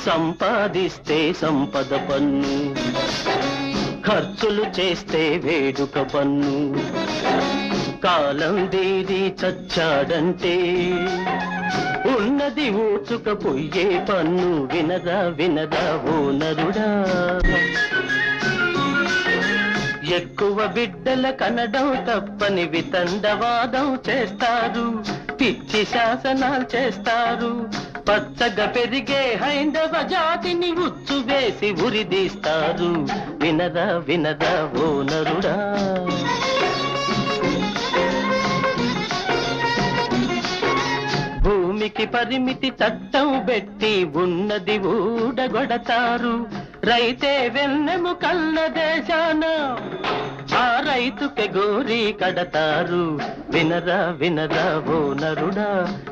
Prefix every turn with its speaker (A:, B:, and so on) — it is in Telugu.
A: సంపాదిస్తే సంపద పన్ను, ఖర్చులు చేస్తే వేడుక పన్ను. కాలం దేది చచ్చాడంటే ఉన్నది ఊచుకపోయే పన్ను. వినదా వినదా ఓ నరుడా, ఎక్కువ బిడ్డల కనడం తప్పని వితండవాదం చేస్తారు, పిచ్చి శాసనాలు చేస్తారు. పచ్చగా పెరిగే హైందవ జాతిని ఉచ్చు వేసి ఉరిదీస్తారు. వినదా వినదా ఓ నరుడా. భూమికి పరిమితి చట్టం పెట్టి ఉన్నది ఊడగొడతారు. రైతే వెన్నెము కల్ల దేశాన ఆ రైతుకే గోరి కడతారు. వినరా వినరా ఓ నరుడా.